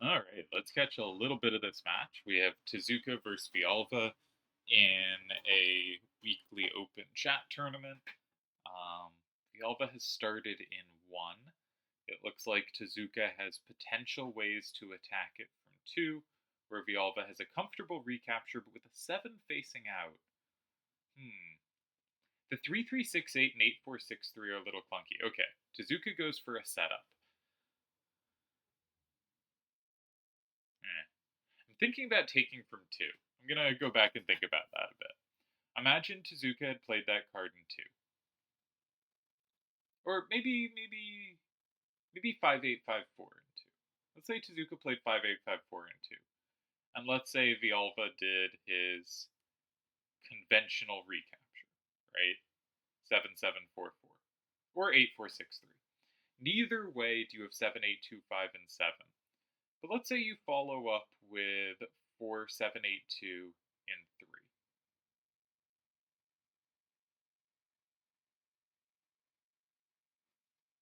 All right, let's catch a little bit of this match. We have Tezuka versus Villalva in a weekly open chat tournament. Um, Villalva has started in one. It looks like Tezuka has potential ways to attack it from two, where Villalva has a comfortable recapture, but with a seven facing out. The 3368 and 8463 are a little clunky. Okay, Tezuka goes for a setup. Eh. I'm thinking about taking from two. I'm gonna go back and think about that a bit. Imagine Tezuka had played that card in two, or maybe 5854 in two. Let's say Tezuka played 5854 in two, and let's say Villalva did his conventional recapture, right? 7744 or 8463. Neither way do you have 7825 and 7. But let's say you follow up with 4782 in 3.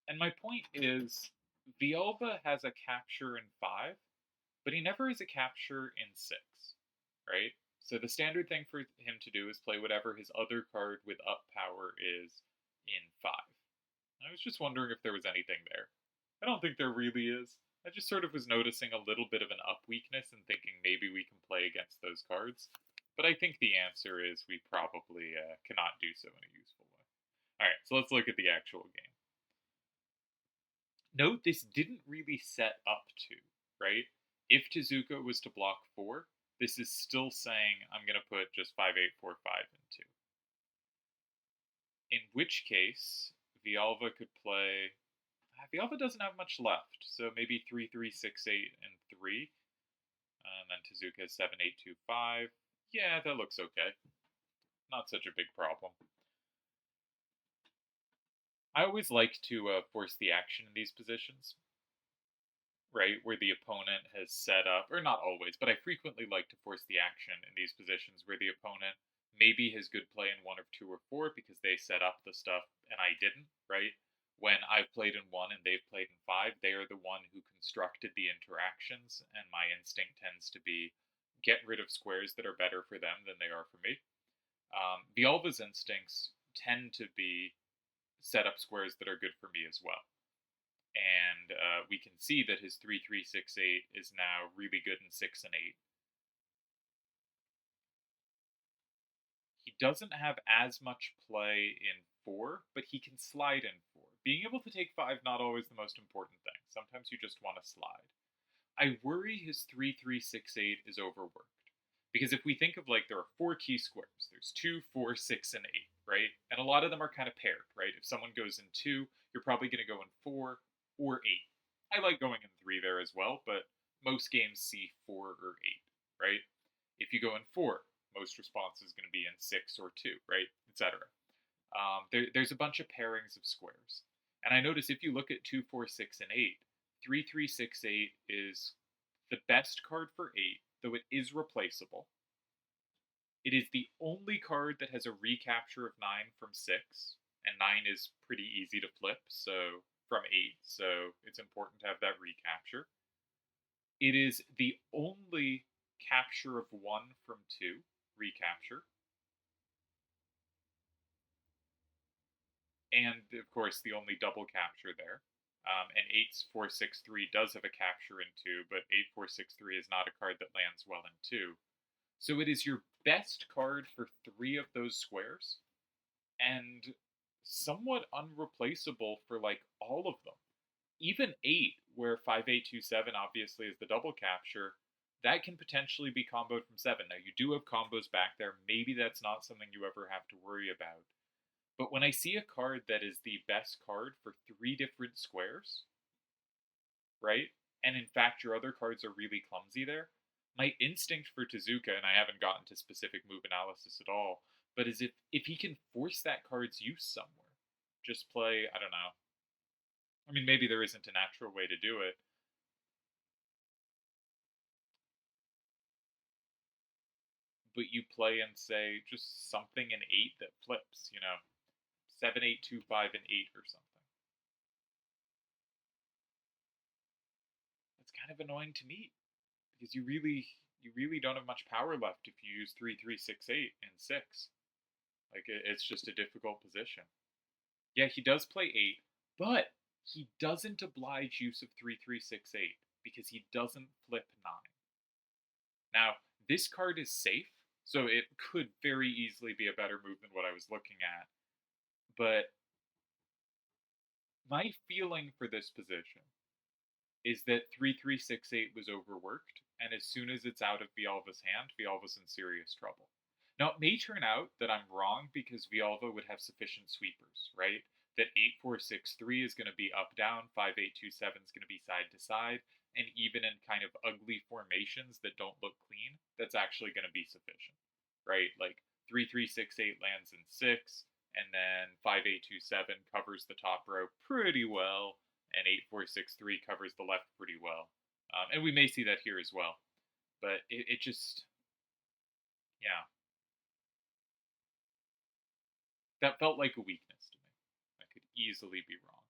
And my point is, Villalva has a capture in 5, but he never has a capture in 6, right? So the standard thing for him to do is play whatever his other card with up power is in 5. I was just wondering if there was anything there. I don't think there really is. I just sort of was noticing a little bit of an up weakness and thinking maybe we can play against those cards. But I think the answer is we probably cannot do so in a useful way. Alright, so let's look at the actual game. Note this didn't really set up to, right? If Tezuka was to block 4, this is still saying I'm going to put just 5845 into. In which case, Villalva could play. Villalva doesn't have much left, so maybe 3368 and 3. And then Tezuka has 7825. Yeah, that looks okay. Not such a big problem. I always like to force the action in these positions, right? Where the opponent has set up, or not always, but I frequently like to force the action in these positions where the opponent maybe has good play in 1 or 2 or 4 because they set up the stuff and I didn't, right? When I've played in 1 and they've played in 5, they are the one who constructed the interactions, and my instinct tends to be get rid of squares that are better for them than they are for me. Villalva's instincts tend to be set up squares that are good for me as well. And we can see that his 3368 is now really good in 6 and 8. He doesn't have as much play in 4, but he can slide in 4. Being able to take 5 not always the most important thing. Sometimes you just want to slide. I worry his 3368 is overworked. Because if we think of like there are 4 key squares, there's 2, 4, 6, and 8, right? And a lot of them are kind of paired, right? If someone goes in 2, you're probably going to go in 4 or 8. I like going in 3 there as well, but most games see 4 or 8, right? If you go in 4, most response is going to be in 6 or 2, right? Etc. There's a bunch of pairings of squares. And I notice if you look at 2, 4, 6, and 8, 3368 is the best card for 8, though it is replaceable. It is the only card that has a recapture of 9 from 6, and 9 is pretty easy to flip, so from 8, so it's important to have that recapture. It is the only capture of 1 from 2, recapture. And of course, the only double capture there. And 8463 does have a capture in 2, but 8463 is not a card that lands well in 2. So it is your best card for 3 of those squares, and somewhat unreplaceable for like all of them. Even 8, where 5827 obviously is the double capture, that can potentially be comboed from 7. Now, you do have combos back there. Maybe that's not something you ever have to worry about. But when I see a card that is the best card for 3 different squares, right? And in fact, your other cards are really clumsy there. My instinct for Tezuka, and I haven't gotten to specific move analysis at all, but is if he can force that card's use somewhere, just play, I don't know. I mean, maybe there isn't a natural way to do it. But you play and say just something in 8 that flips, 7, 8, 2, 5, and 8 or something. That's kind of annoying to meet because you really don't have much power left if you use 3-3-6-8 and 6. Like it's just a difficult position. Yeah, he does play 8, but he doesn't oblige use of 3-3-6-8 because he doesn't flip 9. Now, this card is safe, so it could very easily be a better move than what I was looking at. But my feeling for this position is that 3-3-6-8 was overworked, and as soon as it's out of Villalva's hand, Villalva's in serious trouble. Now, it may turn out that I'm wrong because Villalva would have sufficient sweepers, right? That 8-4-6-3 is going to be up down, 5-8-2-7 is going to be side to side, and even in kind of ugly formations that don't look clean, that's actually going to be sufficient, right? Like 3-3-6-8 lands in 6, and then 5-8-2-7 covers the top row pretty well, and 8-4-6-3 covers the left pretty well. And we may see that here as well. But it just, yeah. That felt like a weakness to me. I could easily be wrong.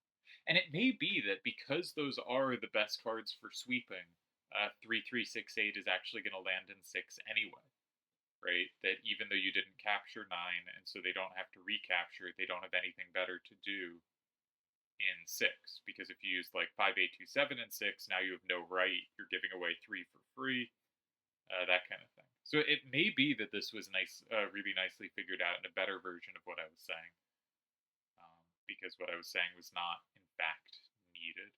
And it may be that because those are the best cards for sweeping, 3-3-6-8 is actually going to land in 6 anyway. Right? That even though you didn't capture 9, and so they don't have to recapture, they don't have anything better to do in 6. Because if you use like 5-8-2-7 in 6, now you have no right, you're giving away 3 for free, that kind of thing. So it may be that this was nice, really nicely figured out in a better version of what I was saying, because what I was saying was not, in fact, needed.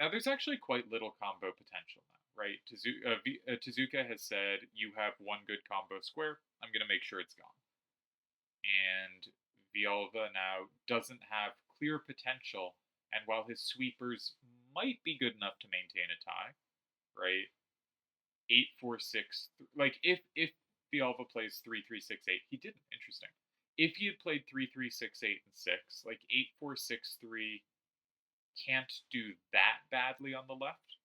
Now, there's actually quite little combo potential now, right? Tezuka has said, you have one good combo square, I'm going to make sure it's gone. And Villalva now doesn't have clear potential, and while his sweepers might be good enough to maintain a tie, right? 8-4-6, like if Villalva plays 3-3-6-8, he didn't. Interesting. If he had played 3-3-6-8 and 6, like 8-4-6-3 can't do that badly on the left.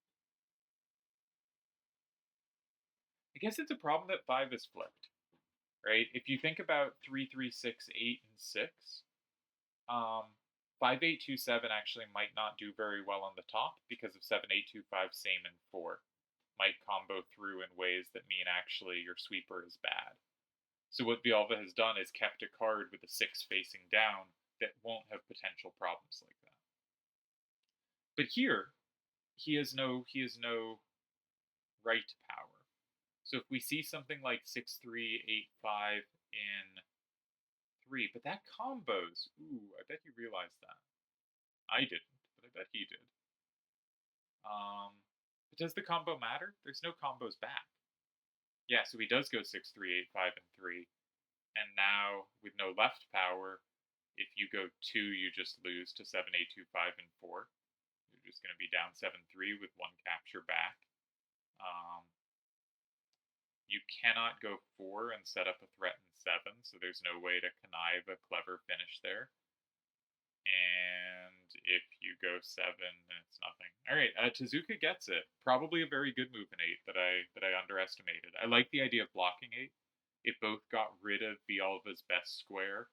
I guess it's a problem that 5 is flipped, right? If you think about 3-3-6-8 and 6, 5-8-2-7 actually might not do very well on the top because of 7-8-2-5 same and 4 might combo through in ways that mean actually your sweeper is bad. So what Villalva has done is kept a card with a 6 facing down that won't have potential problems like that. But here, he has no right power. So if we see something like 6-3-8-5 in 3, but that combos. Ooh, I bet you realized that. I didn't, but I bet he did. But does the combo matter? There's no combos back. Yeah, so he does go 6-3-8-5 and 3. And now, with no left power, if you go 2, you just lose to 7-8-2-5 and 4. You're just going to be down 7-3 with 1 capture back. You cannot go 4 and set up a threat in 7, so there's no way to connive a clever finish there. And if you go 7, it's nothing. All right, Tezuka gets it. Probably a very good move in 8 that I underestimated. I like the idea of blocking 8. It both got rid of Villalva's best square,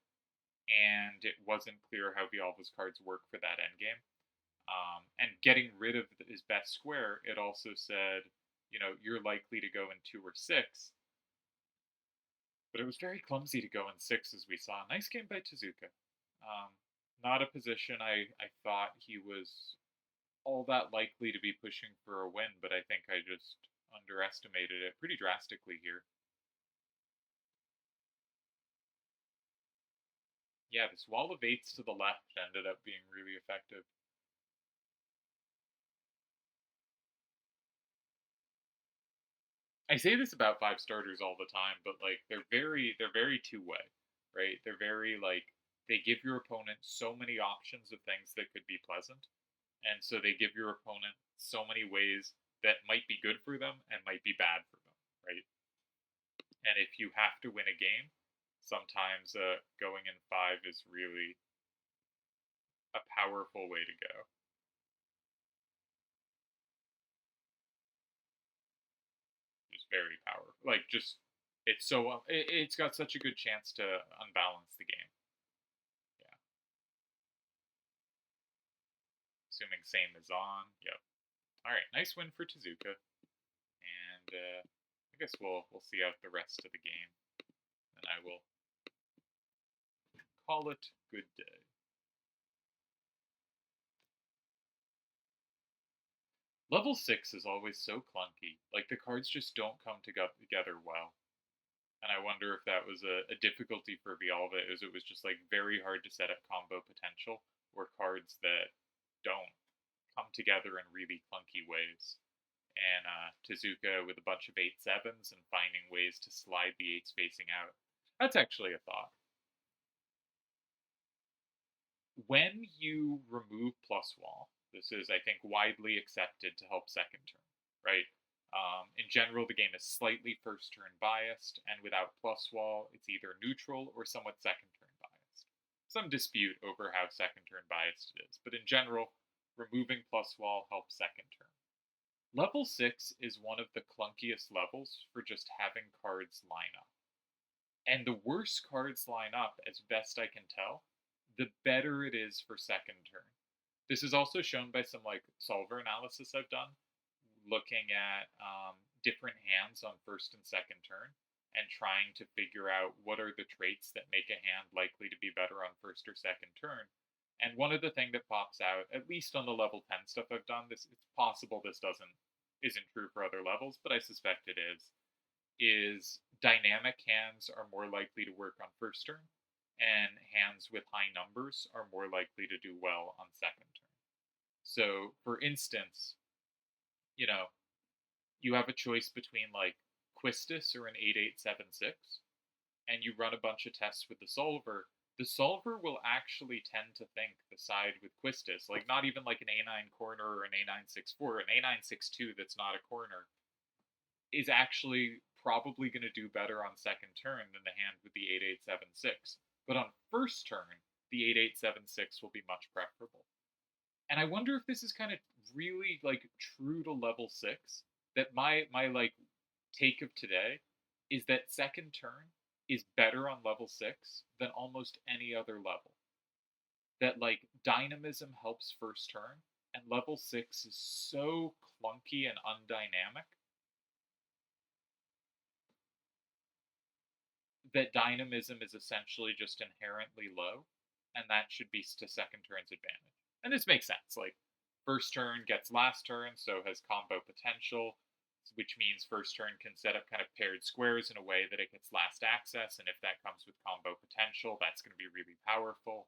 and it wasn't clear how Villalva's cards work for that endgame. And getting rid of his best square, it also said, you know, you're likely to go in 2 or 6. But it was very clumsy to go in 6, as we saw. Nice game by Tezuka. Not a position I thought he was all that likely to be pushing for a win, but I think I just underestimated it pretty drastically here. Yeah, this wall of 8s to the left ended up being really effective. I say this about 5 starters all the time, but like they're very two-way, right? They're very like they give your opponent so many options of things that could be pleasant, and so they give your opponent so many ways that might be good for them and might be bad for them, right? And if you have to win a game, sometimes going in 5 is really a powerful way to go. Just very powerful. Like just it's so it's got such a good chance to unbalance the game. Yeah. Assuming same is on. Yep. Alright, nice win for Tezuka. And I guess we'll see out the rest of the game. And I will call it good day. Level 6 is always so clunky. Like, the cards just don't come together well. And I wonder if that was a difficulty for Villalva, is it was just, like, very hard to set up combo potential, or cards that don't come together in really clunky ways. And Tezuka with a bunch of 8/7s and finding ways to slide the 8s facing out. That's actually a thought. When you remove plus wall, this is, I think, widely accepted to help second turn, right? In general, the game is slightly first turn biased, and without plus wall, it's either neutral or somewhat second turn biased. Some dispute over how second turn biased it is, but in general, removing plus wall helps second turn. Level 6 is one of the clunkiest levels for just having cards line up. And the worse cards line up, as best I can tell, the better it is for second turn. This is also shown by some like solver analysis I've done, looking at different hands on first and second turn, and trying to figure out what are the traits that make a hand likely to be better on first or second turn. And one of the things that pops out, at least on the level 10 stuff I've done, it's possible this isn't true for other levels, but I suspect it is dynamic hands are more likely to work on first turn, and hands with high numbers are more likely to do well on second turn. So, for instance, you have a choice between like Quistis or an 8876, and you run a bunch of tests with the solver will actually tend to think the side with Quistis, like not even like an A9 corner or an A964, an A962 that's not a corner, is actually probably going to do better on second turn than the hand with the 8876. But on first turn, the 8876 will be much preferable. And I wonder if this is kind of really like true to level 6, that my like take of today is that second turn is better on level 6 than almost any other level. That like dynamism helps first turn, and level 6 is so clunky and undynamic that dynamism is essentially just inherently low, and that should be to second turn's advantage. And this makes sense. Like, first turn gets last turn, so has combo potential, which means first turn can set up kind of paired squares in a way that it gets last access, and if that comes with combo potential, that's going to be really powerful.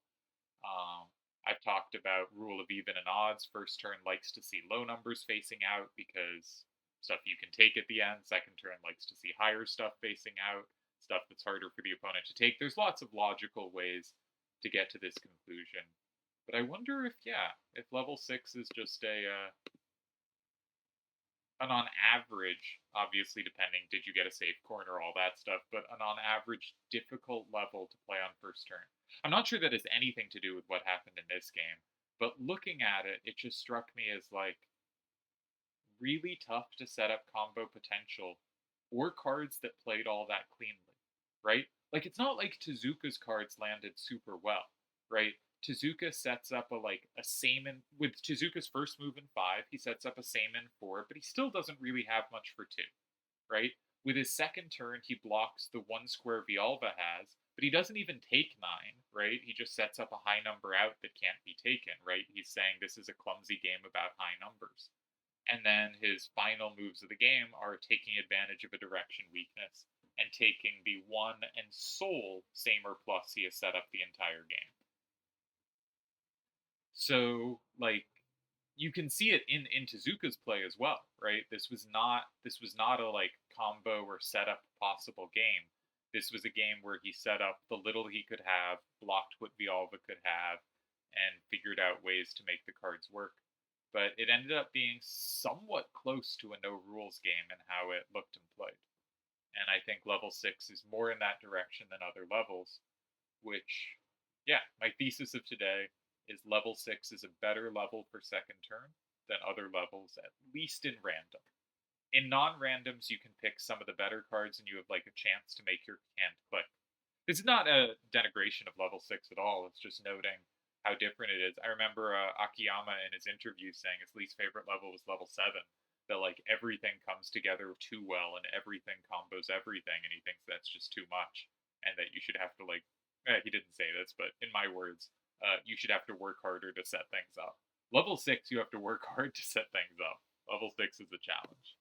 I've talked about rule of even and odds. First turn likes to see low numbers facing out because stuff you can take at the end. Second turn likes to see higher stuff facing out, stuff that's harder for the opponent to take. There's lots of logical ways to get to this conclusion. But I wonder if level 6 is just an on average, obviously depending, did you get a safe corner, all that stuff, but an on average difficult level to play on first turn. I'm not sure that has anything to do with what happened in this game, but looking at it, it just struck me as like really tough to set up combo potential or cards that played all that cleanly, right? Like, it's not like Tezuka's cards landed super well, right? Tezuka sets up a Seimin with Tezuka's first move in 5. He sets up a Seimin 4, but he still doesn't really have much for 2, right? With his second turn, he blocks the 1 square Villalva has, but he doesn't even take 9, right? He just sets up a high number out that can't be taken, right? He's saying this is a clumsy game about high numbers. And then his final moves of the game are taking advantage of a direction weakness and taking the 1 and sole Seimer plus he has set up the entire game. So, like, you can see it in Tezuka's play as well, right? This was not a like combo or setup possible game. This was a game where he set up the little he could have, blocked what Villalva could have, and figured out ways to make the cards work. But it ended up being somewhat close to a no rules game in how it looked and played. And I think level 6 is more in that direction than other levels, which, my thesis of today is level 6 is a better level for second turn than other levels, at least in random. In non-randoms, you can pick some of the better cards and you have like a chance to make your hand click. This is not a denigration of level 6 at all. It's just noting how different it is. I remember Akiyama in his interview saying his least favorite level was level 7. That like everything comes together too well and everything combos everything, and he thinks that's just too much, and that you should have to like. He didn't say this, but in my words, you should have to work harder to set things up. Level 6, you have to work hard to set things up. Level 6 is a challenge.